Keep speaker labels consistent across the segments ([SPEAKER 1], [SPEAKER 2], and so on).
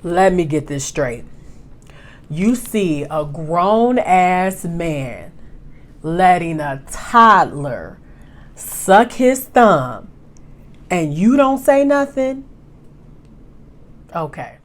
[SPEAKER 1] Let me get this straight. You see a grown-ass man letting a toddler suck his thumb and you don't say nothing? Okay.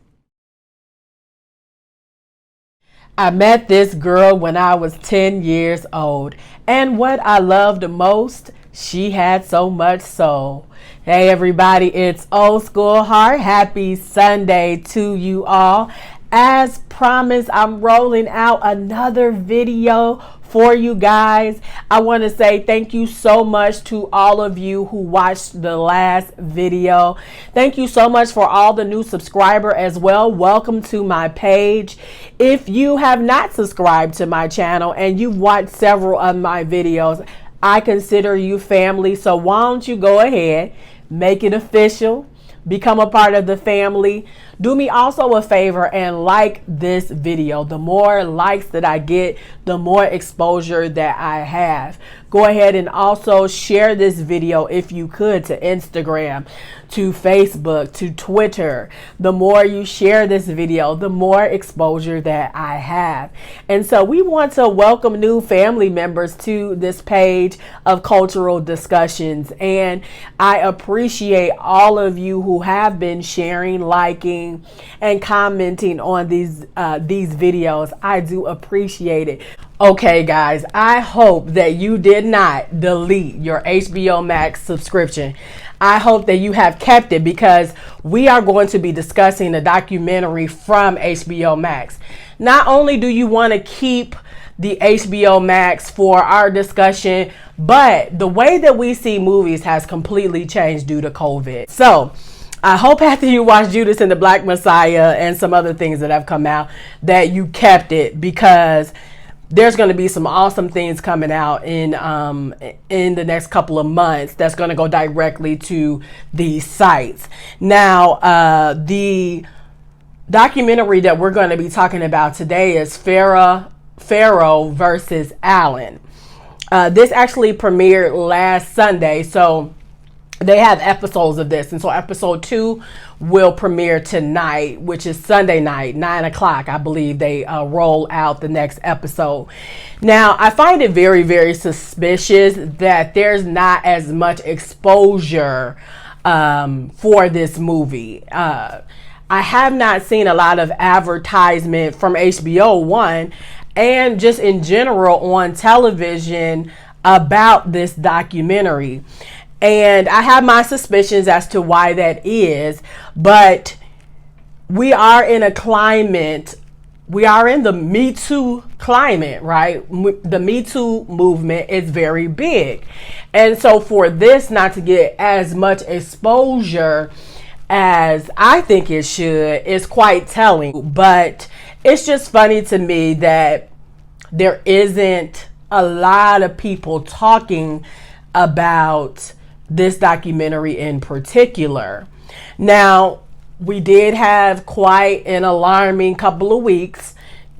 [SPEAKER 1] I met this girl when I was 10 years old, and what I loved most, she had so much soul. Hey everybody, it's Old School Heart. Happy Sunday to you all. As promised, I'm rolling out another video for you guys. I want to say thank you so much to all of you who watched the last video. Thank you so much for all the new subscribers as well. Welcome to my page. If you have not subscribed to my channel and you've watched several of my videos, I consider you family. So why don't you go ahead, make it official, become a part of the family. Do me also a favor and like this video. The more likes that I get, the more exposure that I have. Go ahead and also share this video if you could to Instagram, to Facebook, to Twitter. The more you share this video, the more exposure that I have. And so we want to welcome new family members to this page of cultural discussions. And I appreciate all of you who have been sharing, liking, and commenting on these videos. I do appreciate it. Okay guys, I hope that you did not delete your HBO Max subscription. I hope that you have kept it, because we are going to be discussing a documentary from HBO Max. Not only do you want to keep the HBO Max for our discussion, but the way that we see movies has completely changed due to COVID. So I hope after you watch Judas and the Black Messiah and some other things that have come out that you kept it, because there's going to be some awesome things coming out in the next couple of months that's going to go directly to these sites. Now, the documentary that we're going to be talking about today is Farrow versus Allen. This actually premiered last Sunday, so they have episodes of this, and so episode 2 will premiere tonight, which is Sunday night, 9 o'clock. I believe they roll out the next episode. Now, I find it very, very suspicious that there's not as much exposure for this movie. I have not seen a lot of advertisement from HBO, one, and just in general on television about this documentary. And I have my suspicions as to why that is, but we are in a climate, we are in the MeToo climate, right? The MeToo movement is very big. And so for this not to get as much exposure as I think it should is quite telling. But it's just funny to me that there isn't a lot of people talking about this documentary in particular. Now, we did have quite an alarming couple of weeks.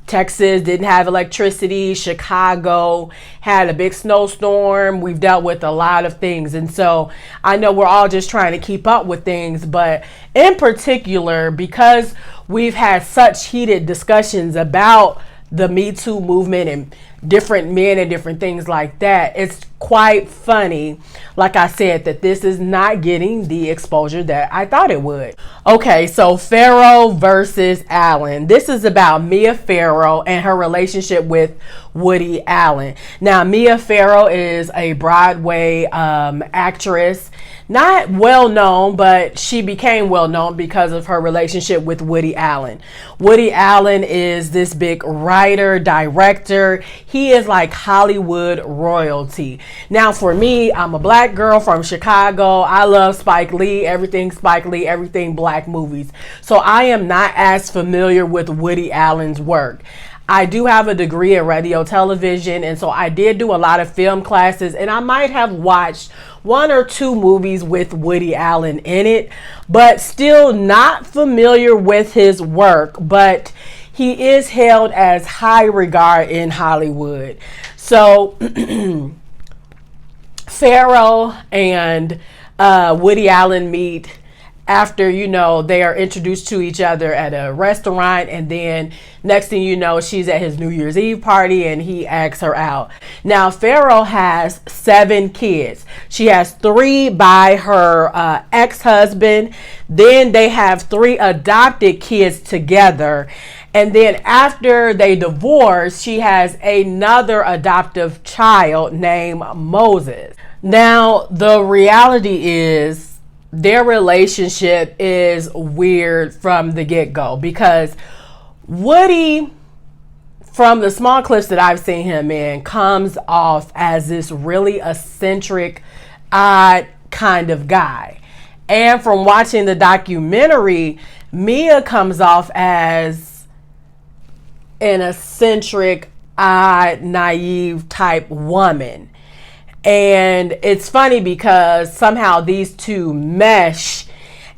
[SPEAKER 1] Texas didn't have electricity. Chicago had a big snowstorm. We've dealt with a lot of things. And so I know we're all just trying to keep up with things, but in particular, because we've had such heated discussions about the Me Too movement and different men and different things like that, it's quite funny, like I said, that this is not getting the exposure that I thought it would. Okay, so Farrow versus Allen. This is about Mia Farrow and her relationship with Woody Allen. Now, Mia Farrow is a Broadway actress. Not well known, but she became well known because of her relationship with Woody Allen. Woody Allen is this big writer, director. He is like Hollywood royalty. Now, for me, I'm a black girl from Chicago. I love Spike Lee, everything black movies. So I am not as familiar with Woody Allen's work. I do have a degree in radio television, and so I did do a lot of film classes, and I might have watched 1 or 2 movies with Woody Allen in it, but still not familiar with his work. But he is held as high regard in Hollywood. So Farrow and Woody Allen meet after, they are introduced to each other at a restaurant, and then next thing you know, she's at his New Year's Eve party and he asks her out. Now, Farrow has 7 kids. She has 3 by her ex-husband. Then they have 3 adopted kids together. And then after they divorce, she has another adoptive child named Moses. Now, the reality is, their relationship is weird from the get-go, because Woody, from the small clips that I've seen him in, comes off as this really eccentric, odd kind of guy. And from watching the documentary, Mia comes off as an eccentric, odd, naive type woman. And it's funny because somehow these two mesh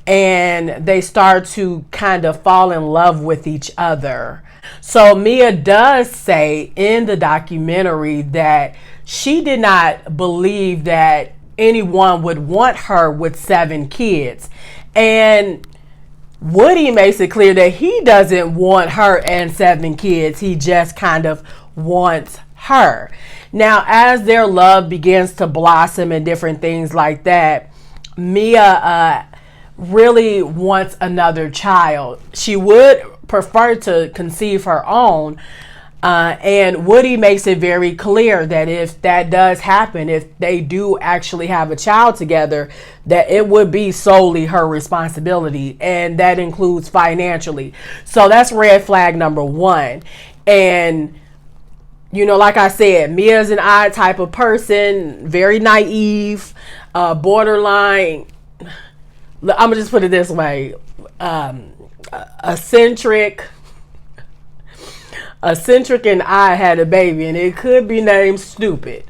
[SPEAKER 1] and they start to kind of fall in love with each other. So Mia does say in the documentary that she did not believe that anyone would want her with 7 kids. And Woody makes it clear that he doesn't want her and 7 kids. He just kind of wants her. Now, as their love begins to blossom and different things like that, Mia really wants another child. She would prefer to conceive her own. And Woody makes it very clear that if that does happen, if they do actually have a child together, that it would be solely her responsibility. And that includes financially. So that's red flag number 1. And like I said, Mia's an odd type of person, very naive, borderline. I'm gonna just put it this way: eccentric, and I had a baby, and it could be named Stupid.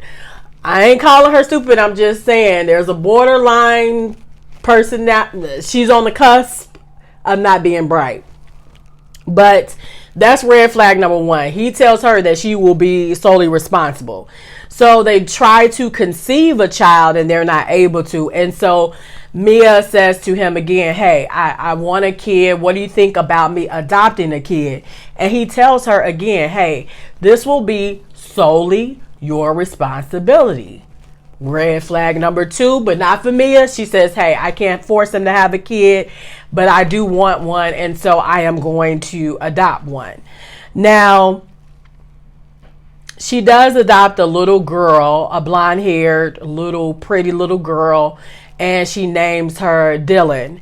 [SPEAKER 1] I ain't calling her stupid. I'm just saying there's a borderline person that she's on the cusp of not being bright, but. That's red flag number 1. He tells her that she will be solely responsible. So they try to conceive a child and they're not able to. And so Mia says to him again, hey, I want a kid. What do you think about me adopting a kid? And he tells her again, hey, this will be solely your responsibility. Red flag number 2, but not for Mia. She says, hey, I can't force him to have a kid, but I do want one, and so I am going to adopt one. Now, she does adopt a little girl, a blonde-haired, pretty little girl, and she names her Dillon.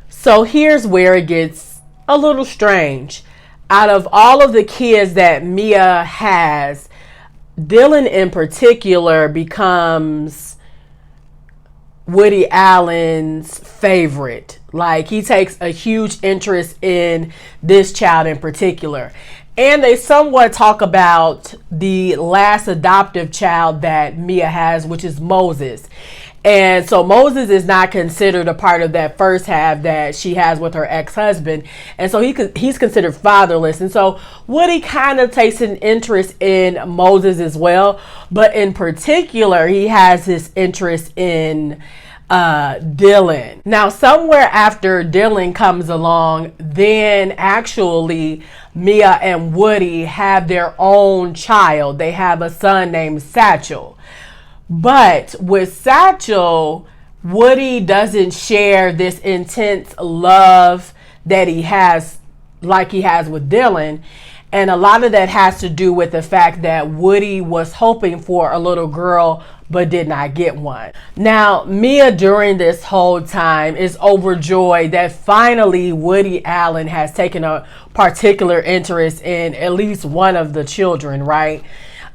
[SPEAKER 1] So here's where it gets a little strange. Out of all of the kids that Mia has, Dillon in particular becomes Woody Allen's favorite. Like, he takes a huge interest in this child in particular. And they somewhat talk about the last adoptive child that Mia has, which is Moses. And so Moses is not considered a part of that first half that she has with her ex-husband. And so he's considered fatherless. And so Woody kind of takes an interest in Moses as well. But in particular, he has his interest in Dillon. Now, somewhere after Dillon comes along, then actually Mia and Woody have their own child. They have a son named Satchel. But with Satchel, Woody doesn't share this intense love that he has, like he has with Dillon. And a lot of that has to do with the fact that Woody was hoping for a little girl, but did not get one. Now, Mia during this whole time is overjoyed that finally Woody Allen has taken a particular interest in at least one of the children, right?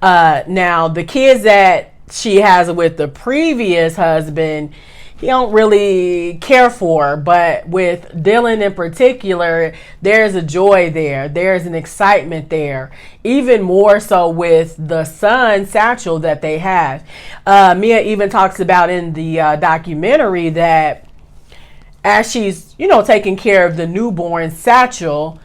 [SPEAKER 1] Now, the kids that she has with the previous husband, he don't really care for, but with Dillon in particular, there's a joy there. There's an excitement there, even more so with the son, Satchel, that they have. Mia even talks about in the documentary that as she's, taking care of the newborn Satchel,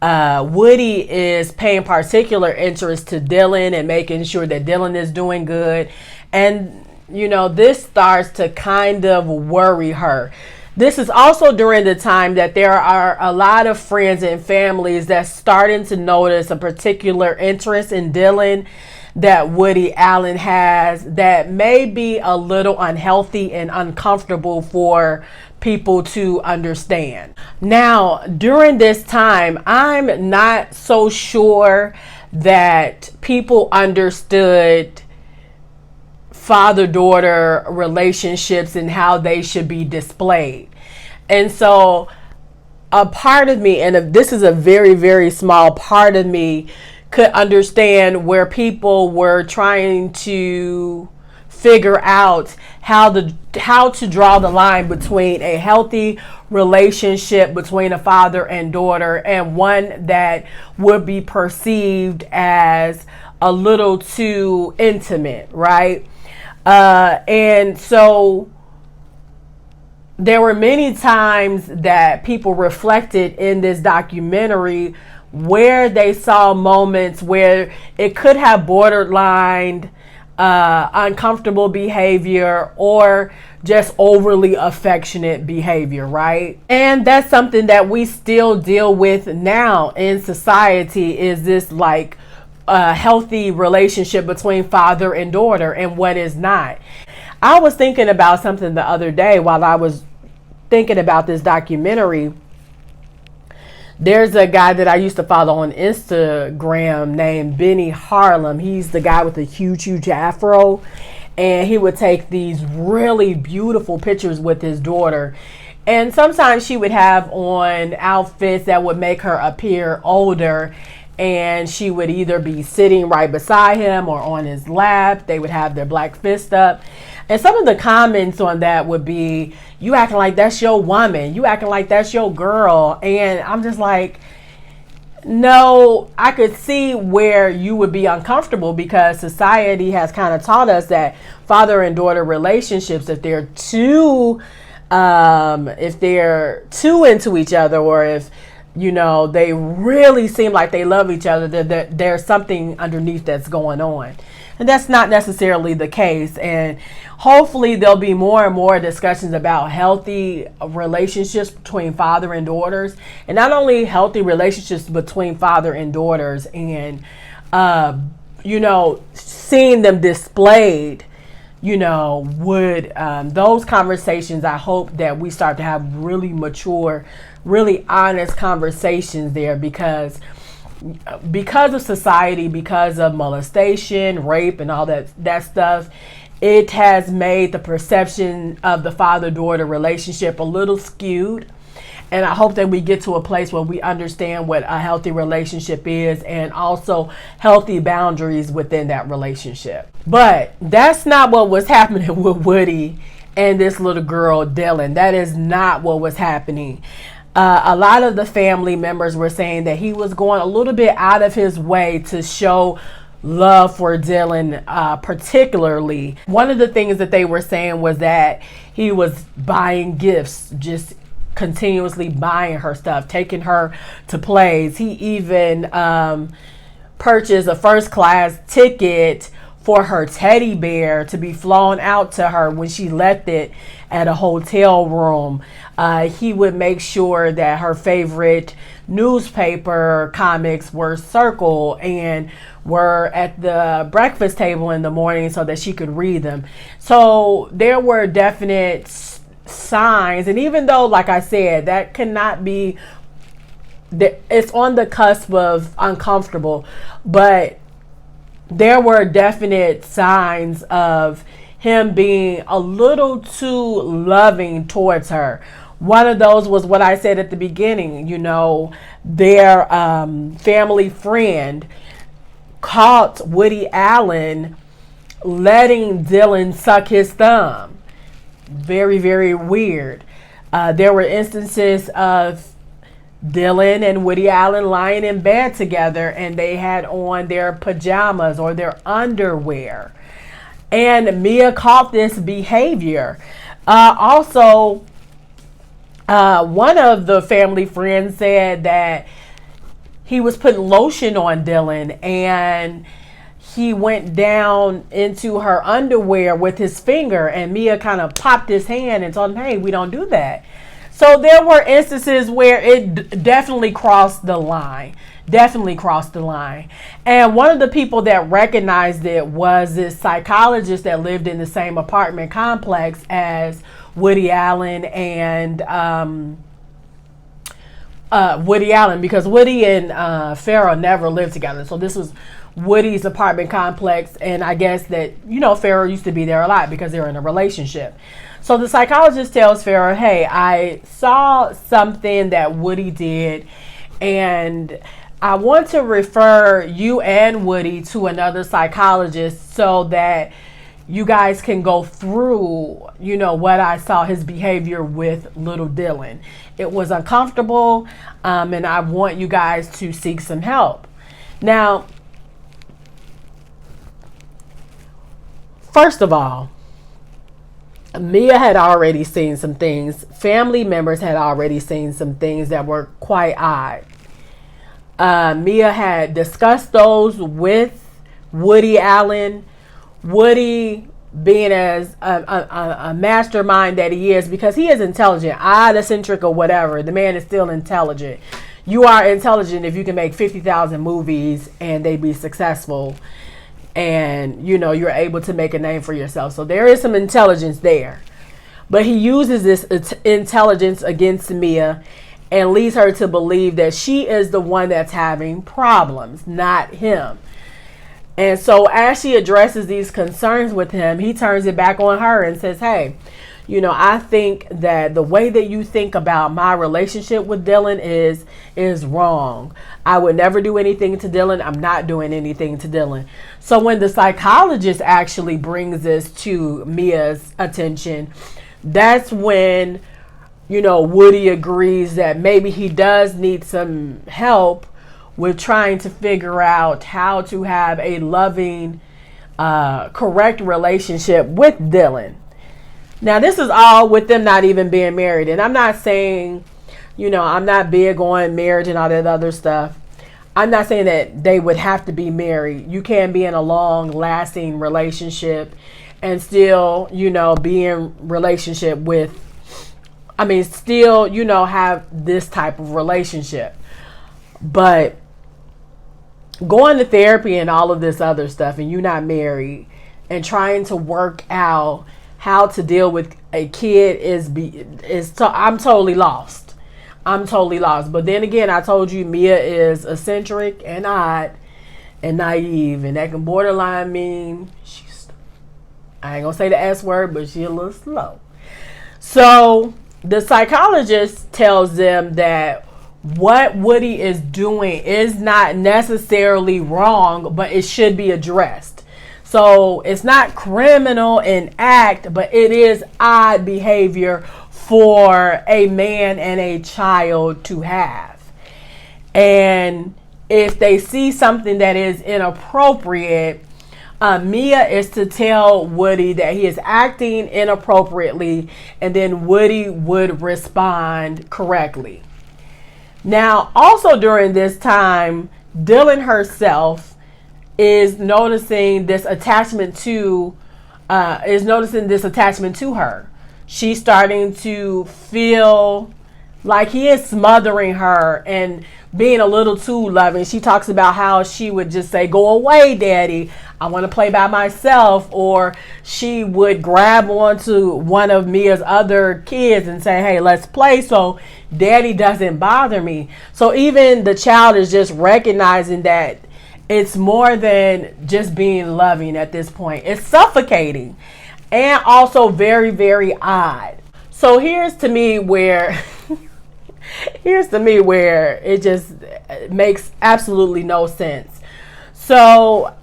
[SPEAKER 1] Woody is paying particular interest to Dillon and making sure that Dillon is doing good. And, this starts to kind of worry her. This is also during the time that there are a lot of friends and families that's starting to notice a particular interest in Dillon that Woody Allen has that may be a little unhealthy and uncomfortable for people to understand. Now, during this time, I'm not so sure that people understood father-daughter relationships and how they should be displayed. And so a part of me, and this is a very, very small part of me, could understand where people were trying to figure out how to draw the line between a healthy relationship between a father and daughter and one that would be perceived as a little too intimate, right? And so there were many times that people reflected in this documentary where they saw moments where it could have borderlined uncomfortable behavior or just overly affectionate behavior, right? And that's something that we still deal with now in society, is this like a healthy relationship between father and daughter and what is not. I was thinking about something the other day while I was thinking about this documentary. There's a guy that I used to follow on Instagram named Benny Harlem. He's the guy with the huge afro, and he would take these really beautiful pictures with his daughter. And sometimes she would have on outfits that would make her appear older, and she would either be sitting right beside him or on his lap. They would have their black fist up. And some of the comments on that would be, you acting like that's your woman. You acting like that's your girl. And I'm just like, no, I could see where you would be uncomfortable because society has kind of taught us that father and daughter relationships, if they're too into each other, or if, you know, they really seem like they love each other, that there's something underneath that's going on. And that's not necessarily the case. And hopefully there'll be more and more discussions about healthy relationships between father and daughters. And not only healthy relationships between father and daughters and, you know, seeing them displayed, you know, would those conversations, I hope that we start to have really mature, really honest conversations there, because of society, because of molestation, rape, and all that stuff, it has made the perception of the father-daughter relationship a little skewed. And I hope that we get to a place where we understand what a healthy relationship is, and also healthy boundaries within that relationship. But that's not what was happening with Woody and this little girl, Dillon. That is not what was happening. A lot of the family members were saying that he was going a little bit out of his way to show love for Dillon, particularly. One of the things that they were saying was that he was buying gifts, just continuously buying her stuff, taking her to plays. He even purchased a first class ticket for her teddy bear to be flown out to her when she left it at a hotel room. He would make sure that her favorite newspaper comics were circled and were at the breakfast table in the morning so that she could read them. So there were definite signs, and even though, like I said, that cannot be, it's on the cusp of uncomfortable, but there were definite signs of him being a little too loving towards her. One of those was what I said at the beginning. You know, their family friend caught Woody Allen letting Dillon suck his thumb. Very, very weird. There were instances of Dillon and Woody Allen lying in bed together, and they had on their pajamas or their underwear. And Mia caught this behavior. Also, one of the family friends said that he was putting lotion on Dillon, and he went down into her underwear with his finger, and Mia kind of popped his hand and told him, hey, we don't do that. So there were instances where it definitely crossed the line. Definitely crossed the line. And one of the people that recognized it was this psychologist that lived in the same apartment complex as Woody Allen and Woody Allen, because Woody and Farrow never lived together. So this was Woody's apartment complex, and I guess that, you know, Farrow used to be there a lot because they were in a relationship. So the psychologist tells Farrow, hey, I saw something that Woody did, and I want to refer you and Woody to another psychologist so that you guys can go through, you know, what I saw, his behavior with little Dillon. It was uncomfortable, and I want you guys to seek some help. Now, first of all, Mia had already seen some things. Family members had already seen some things that were quite odd. Mia had discussed those with Woody Allen. Woody, being as a mastermind that he is, because he is intelligent, odd, eccentric, or whatever, the man is still intelligent. You are intelligent if you can make 50,000 movies and they be successful, and you know you're able to make a name for yourself. So there is some intelligence there, but he uses this intelligence against Mia and leads her to believe that she is the one that's having problems, not him. And so as she addresses these concerns with him, he turns it back on her and says, hey, you know, I think that the way that you think about my relationship with Dillon is wrong. I would never do anything to Dillon. I'm not doing anything to Dillon. So when the psychologist actually brings this to Mia's attention, that's when, you know, Woody agrees that maybe he does need some help with trying to figure out how to have a loving, correct relationship with Dillon. Now, this is all with them not even being married. And I'm not saying, you know, I'm not big on marriage and all that other stuff. I'm not saying that they would have to be married. You can be in a long lasting relationship and still, you know, be in relationship with, still, you know, have this type of relationship. But going to therapy and all of this other stuff, and you're not married, and trying to work out how to deal with a kid I'm totally lost. I'm totally lost. But then again, I told you Mia is eccentric and odd and naive, and that can borderline mean I ain't gonna say the S word, but she's a little slow. So the psychologist tells them that what Woody is doing is not necessarily wrong, but it should be addressed. So it's not criminal in act, but it is odd behavior for a man and a child to have. And if they see something that is inappropriate, Mia is to tell Woody that he is acting inappropriately, and then Woody would respond correctly. Now, also during this time, Dillon herself is noticing this attachment to her. She's starting to feel like he is smothering her and being a little too loving. She talks about how she would just say, "Go away, Daddy. I want to play by myself." Or she would grab onto one of Mia's other kids and say, "Hey, let's play so Daddy doesn't bother me." So even the child is just recognizing that it's more than just being loving at this point. It's suffocating and also very, very odd. So here's to me where it just makes absolutely no sense. So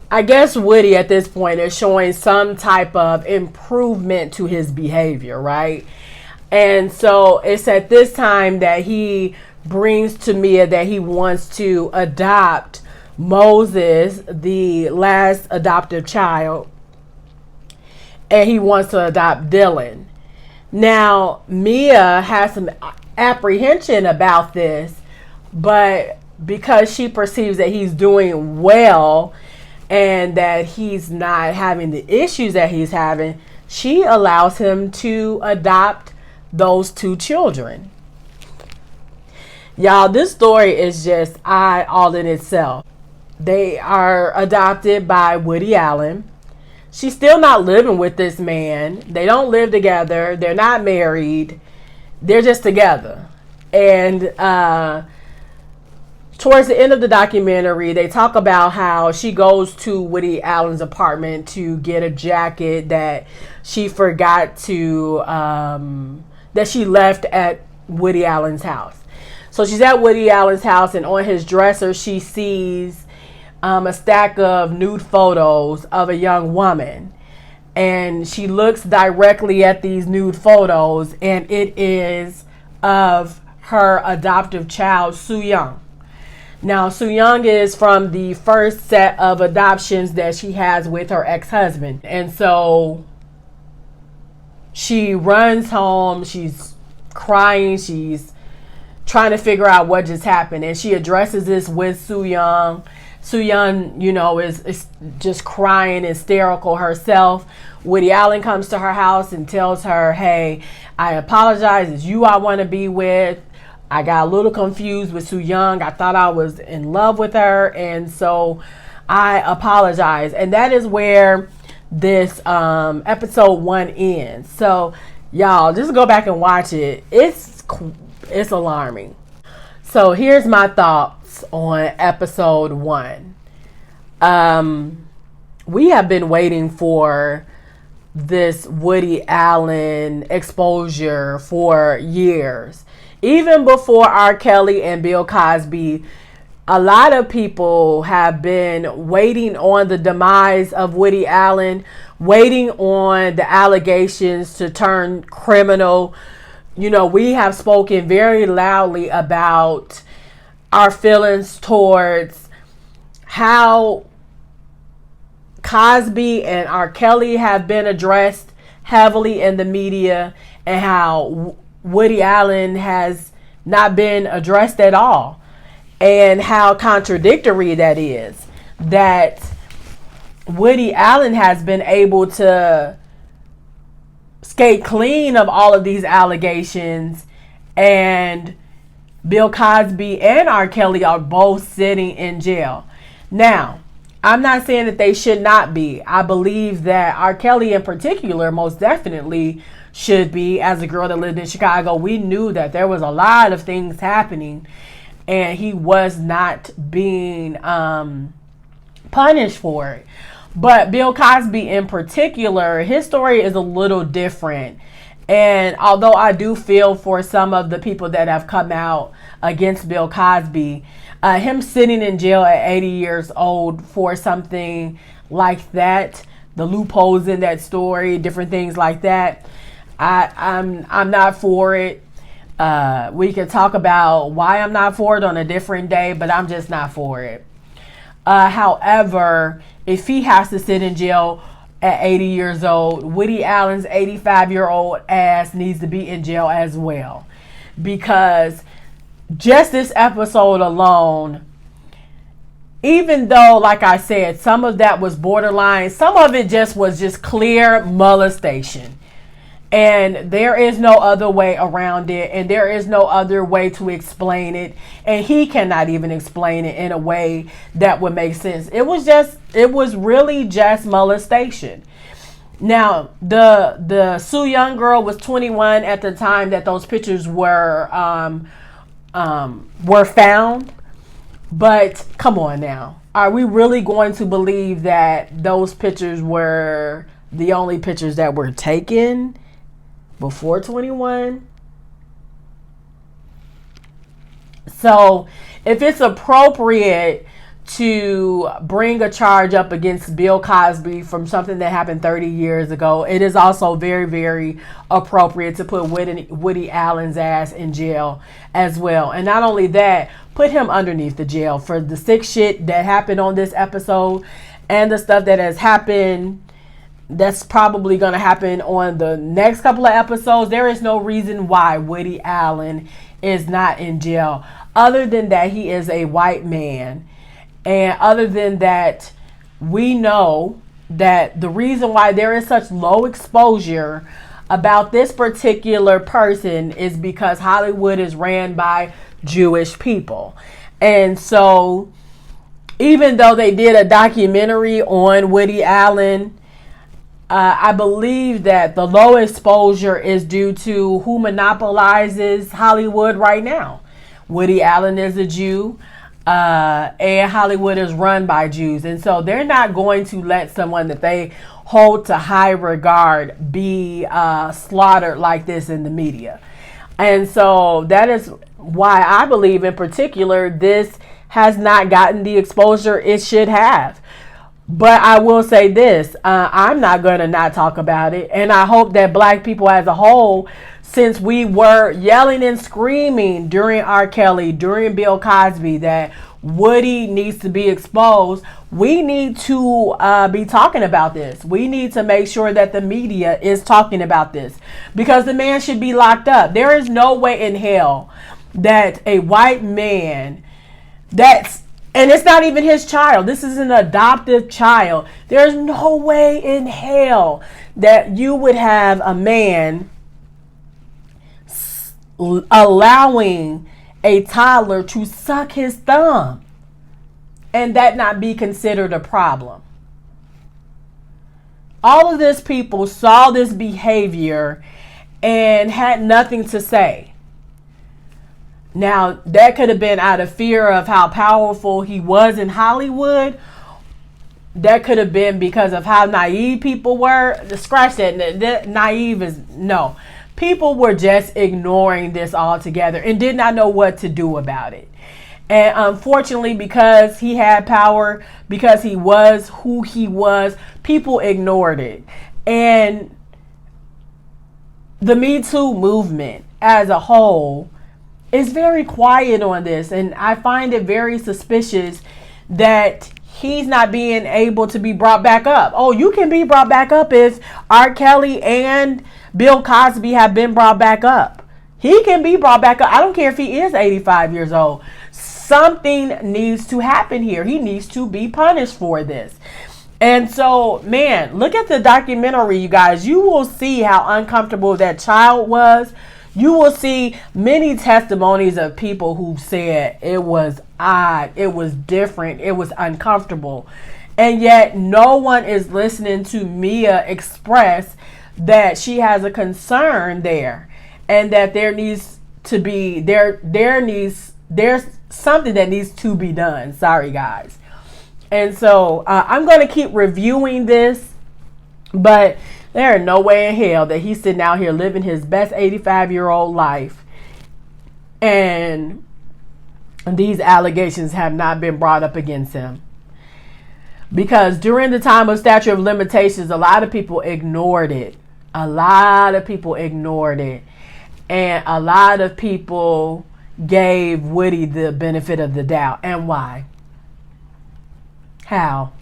[SPEAKER 1] I guess Woody at this point is showing some type of improvement to his behavior, right? And so it's at this time that he brings to Mia that he wants to adopt Moses, the last adoptive child, and he wants to adopt Dillon. Now, Mia has some apprehension about this, but because she perceives that he's doing well and that he's not having the issues that he's having, she allows him to adopt those 2 children. Y'all, this story is just all in itself. They are adopted by Woody Allen. She's still not living with this man. They don't live together. They're not married. They're just together. And towards the end of the documentary, they talk about how she goes to Woody Allen's apartment to get a jacket that she forgot to, that she left at Woody Allen's house. So she's at Woody Allen's house, and on his dresser, she sees a stack of nude photos of a young woman. And she looks directly at these nude photos, and it is of her adoptive child, Soo Young. Now, Soo Young is from the first set of adoptions that she has with her ex-husband. And so she runs home. She's crying. She's trying to figure out what just happened. And she addresses this with Soo Young. Soo Young, is just crying, hysterical herself. Woody Allen comes to her house and tells her, hey, I apologize. It's you I want to be with. I got a little confused with Soo Young. I thought I was in love with her. And so I apologize. And that is where this episode 1 ends. So y'all, just go back and watch it. It's alarming. So here's my thoughts on episode 1. We have been waiting for this Woody Allen exposure for years. Even before R. Kelly and Bill Cosby, a lot of people have been waiting on the demise of Woody Allen, waiting on the allegations to turn criminal. We have spoken very loudly about our feelings towards how Cosby and R. Kelly have been addressed heavily in the media, and how Woody Allen has not been addressed at all, and how contradictory that is, that Woody Allen has been able to skate clean of all of these allegations, and Bill Cosby and R. Kelly are both sitting in jail. Now, I'm not saying that they should not be. I believe that R. Kelly in particular most definitely should be. As a girl that lived in Chicago, we knew that there was a lot of things happening, and he was not being punished for it. But Bill Cosby in particular, his story is a little different. And although I do feel for some of the people that have come out against Bill Cosby, him sitting in jail at 80 years old for something like that, the loopholes in that story, different things like that, I'm not for it. We can talk about why I'm not for it on a different day, but I'm just not for it. However, if he has to sit in jail at 80 years old, Woody Allen's 85-year-old ass needs to be in jail as well. Because just this episode alone, even though, like I said, some of that was borderline, some of it was just clear molestation. And there is no other way around it, and there is no other way to explain it, and he cannot even explain it in a way that would make sense. It was really just molestation. Now, the Soo Young girl was 21 at the time that those pictures were found. But come on now, are we really going to believe that those pictures were the only pictures that were taken before 21? So if it's appropriate to bring a charge up against Bill Cosby from something that happened 30 years ago, it is also very, very appropriate to put Woody Allen's ass in jail as well. And not only that, put him underneath the jail for the sick shit that happened on this episode and the stuff that has happened that's probably going to happen on the next couple of episodes. There is no reason why Woody Allen is not in jail, other than that he is a white man, and other than that we know that the reason why there is such low exposure about this particular person is because Hollywood is ran by Jewish people. And so even though they did a documentary on Woody Allen, I believe that the low exposure is due to who monopolizes Hollywood right now. Woody Allen is a Jew, and Hollywood is run by Jews. And so they're not going to let someone that they hold to high regard be slaughtered like this in the media. And so that is why I believe in particular this has not gotten the exposure it should have. But I will say this, I'm not going to not talk about it. And I hope that black people as a whole, since we were yelling and screaming during R. Kelly, during Bill Cosby, that Woody needs to be exposed, we need to be talking about this. We need to make sure that the media is talking about this, because the man should be locked up. There is no way in hell that a white man and it's not even his child. This is an adoptive child. There's no way in hell that you would have a man allowing a toddler to suck his thumb and that not be considered a problem. All of these people saw this behavior and had nothing to say. Now, that could have been out of fear of how powerful he was in Hollywood. That could have been because of how naive people were. Scratch that. Naive is no. People were just ignoring this altogether and did not know what to do about it. And unfortunately, because he had power, because he was who he was, people ignored it. And the MeToo movement as a whole is very quiet on this, and I find it very suspicious that he's not being able to be brought back up. Oh, you can be brought back up if R. Kelly and Bill Cosby have been brought back up. He can be brought back up. I don't care if he is 85 years old. Something needs to happen here. He needs to be punished for this. And so, man, look at the documentary, you guys. You will see how uncomfortable that child was. You will see many testimonies of people who said it was odd, it was different, it was uncomfortable. And yet no one is listening to Mia express that she has a concern there, and that there needs to be there's something that needs to be done. Sorry, guys. And so I'm going to keep reviewing this, but there is no way in hell that he's sitting out here living his best 85-year-old life and these allegations have not been brought up against him. Because during the time of statute of limitations, a lot of people ignored it. A lot of people ignored it. And a lot of people gave Woody the benefit of the doubt. And why? How?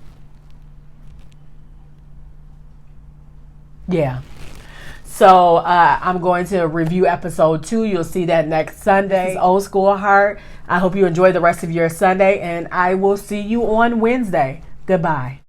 [SPEAKER 1] Yeah. So I'm going to review episode 2. You'll see that next Sunday. This is Old School Heart. I hope you enjoy the rest of your Sunday, and I will see you on Wednesday. Goodbye.